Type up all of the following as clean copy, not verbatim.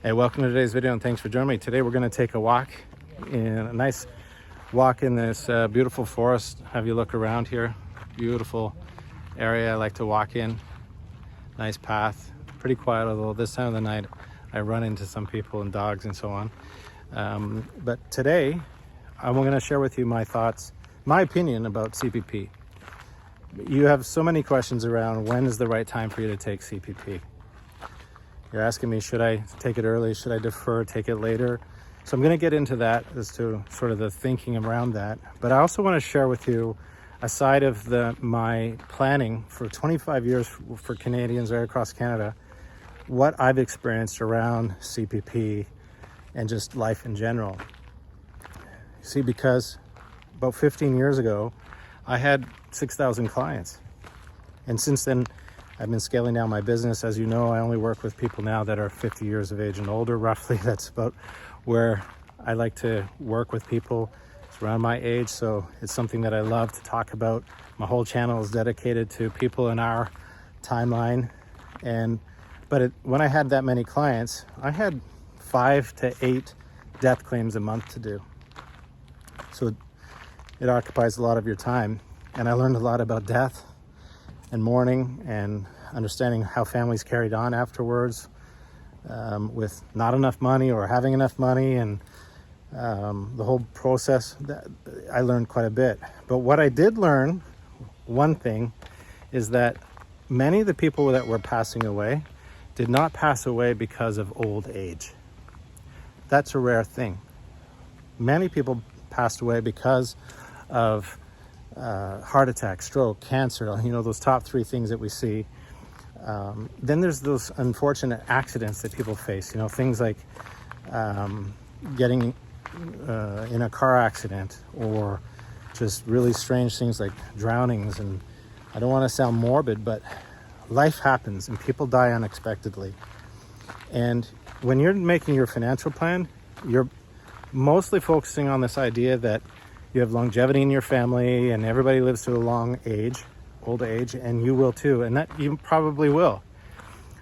Hey, welcome to today's video and thanks for joining me. Today we're going to take a nice walk in this beautiful forest. Have you look around here. Beautiful area I like to walk in. Nice path. Pretty quiet, although this time of the night I run into some people and dogs and so on. But today I'm going to share with you my thoughts, my opinion about CPP. You have so many questions around when is the right time for you to take CPP. You're asking me, should I take it early? Should I defer, take it later? So I'm going to get into that as to sort of the thinking around that. But I also want to share with you a side of my planning for 25 years for Canadians right across Canada, what I've experienced around CPP and just life in general. See, because about 15 years ago, I had 6,000 clients. And since then, I've been scaling down my business. As you know, I only work with people now that are 50 years of age and older, roughly. That's about where I like to work with people. It's around my age, so it's something that I love to talk about. My whole channel is dedicated to people in our timeline. But when I had that many clients, I had 5 to 8 death claims a month to do. So it occupies a lot of your time. And I learned a lot about death and mourning and understanding how families carried on afterwards with not enough money or having enough money, and the whole process. I learned quite a bit. But what I did learn, one thing, is that many of the people that were passing away did not pass away because of old age. That's a rare thing. Many people passed away because of heart attack, stroke, cancer, those top 3 things that we see. Then there's those unfortunate accidents that people face, things like getting in a car accident, or just really strange things like drownings. And I don't want to sound morbid, but life happens and people die unexpectedly. And when you're making your financial plan, you're mostly focusing on this idea that you have longevity in your family and everybody lives to a old age, and you will too, and that you probably will.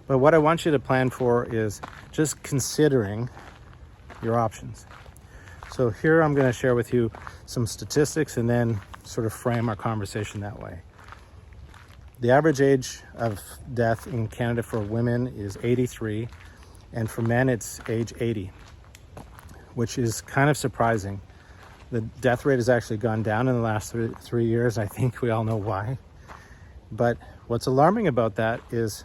But what I want you to plan for is just considering your options. So here I'm going to share with you some statistics and then sort of frame our conversation that way. The average age of death in Canada for women is 83, and for men it's age 80, which is kind of surprising. The death rate has actually gone down in the last 3 years. I think we all know why. But what's alarming about that is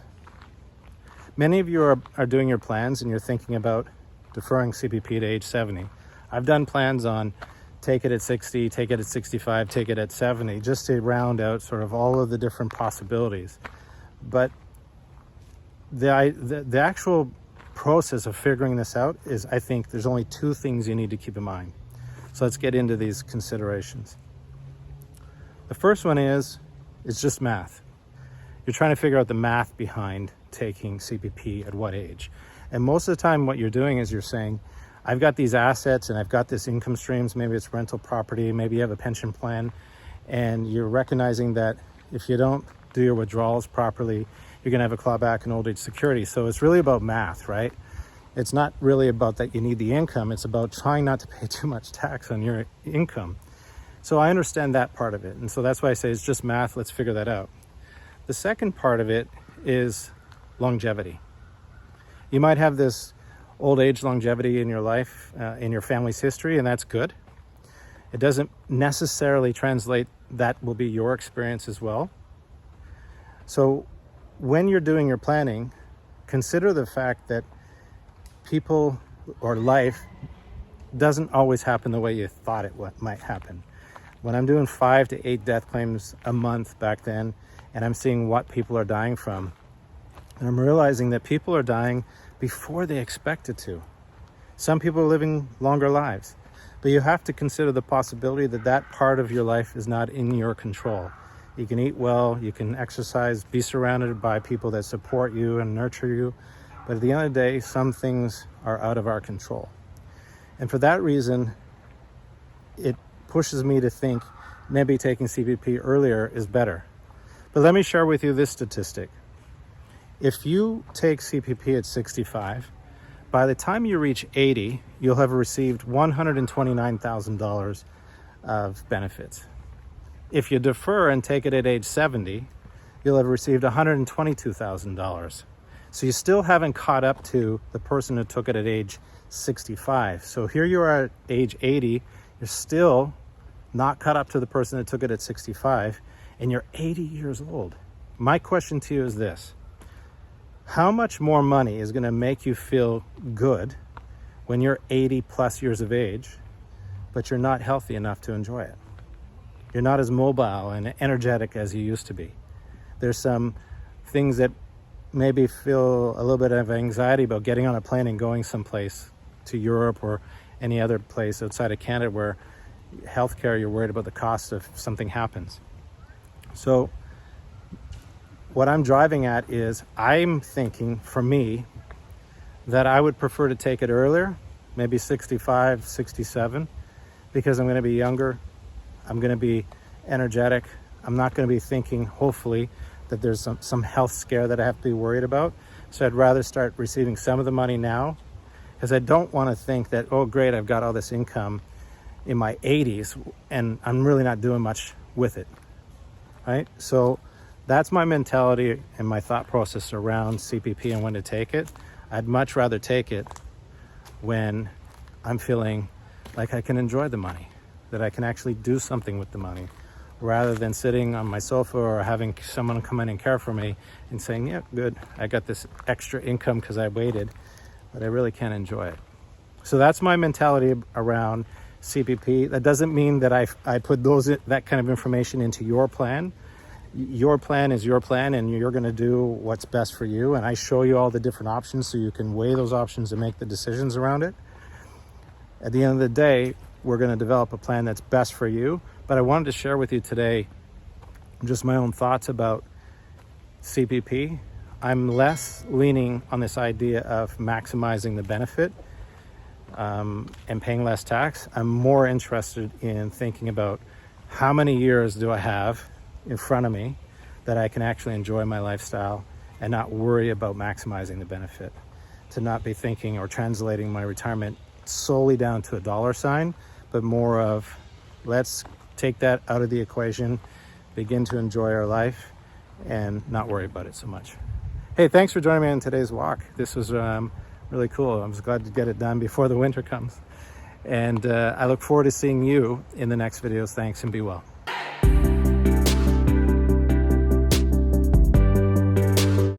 many of you are doing your plans and you're thinking about deferring CPP to age 70. I've done plans on take it at 60, take it at 65, take it at 70, just to round out sort of all of the different possibilities. But the actual process of figuring this out is, I think there's only 2 things you need to keep in mind. So let's get into these considerations. The first one is just math. You're trying to figure out the math behind taking CPP at what age. And most of the time what you're doing is you're saying, I've got these assets and I've got this income streams. Maybe it's rental property, maybe you have a pension plan, and you're recognizing that if you don't do your withdrawals properly, you're going to have a clawback in old age security. So it's really about math, right? It's not really about that you need the income. It's about trying not to pay too much tax on your income. So I understand that part of it. And so that's why I say it's just math. Let's figure that out. The second part of it is longevity. You might have this old age longevity in your life, in your family's history, and that's good. It doesn't necessarily translate that will be your experience as well. So when you're doing your planning, consider the fact that people or life doesn't always happen the way you thought it might happen. When I'm doing 5 to 8 death claims a month back then, and I'm seeing what people are dying from, and I'm realizing that people are dying before they expected to. Some people are living longer lives, but you have to consider the possibility that that part of your life is not in your control. You can eat well, you can exercise, be surrounded by people that support you and nurture you, but at the end of the day, some things are out of our control. And for that reason, it pushes me to think maybe taking CPP earlier is better. But let me share with you this statistic. If you take CPP at 65, by the time you reach 80, you'll have received $129,000 of benefits. If you defer and take it at age 70, you'll have received $122,000. So you still haven't caught up to the person who took it at age 65. So here you are at age 80, you're still not caught up to the person that took it at 65, and you're 80 years old. My question to you is this: how much more money is going to make you feel good when you're 80 plus years of age, but you're not healthy enough to enjoy it? You're not as mobile and energetic as you used to be. There's some things that maybe feel a little bit of anxiety about getting on a plane and going someplace to Europe or any other place outside of Canada where healthcare, you're worried about the cost if something happens. So what I'm driving at is, I'm thinking for me that I would prefer to take it earlier, maybe 65, 67, because I'm going to be younger, I'm going to be energetic, I'm not going to be thinking, hopefully, that there's some health scare that I have to be worried about. So I'd rather start receiving some of the money now, because I don't want to think that, oh great, I've got all this income in my 80s and I'm really not doing much with it, right? So that's my mentality and my thought process around CPP and when to take it. I'd much rather take it when I'm feeling like I can enjoy the money, that I can actually do something with the money, rather than sitting on my sofa or having someone come in and care for me and saying, yeah, good, I got this extra income because I waited, but I really can't enjoy it. So that's my mentality around CPP. That doesn't mean that I put that kind of information into your plan. Your plan is your plan, and you're going to do what's best for you. And I show you all the different options so you can weigh those options and make the decisions around it. At the end of the day, we're going to develop a plan that's best for you. But I wanted to share with you today just my own thoughts about CPP. I'm less leaning on this idea of maximizing the benefit and paying less tax. I'm more interested in thinking about how many years do I have in front of me that I can actually enjoy my lifestyle and not worry about maximizing the benefit. To not be thinking or translating my retirement solely down to a dollar sign, but more of, let's take that out of the equation, begin to enjoy our life and not worry about it so much. Hey, thanks for joining me on today's walk. This was really cool. I was glad to get it done before the winter comes. And I look forward to seeing you in the next videos. Thanks, and be well.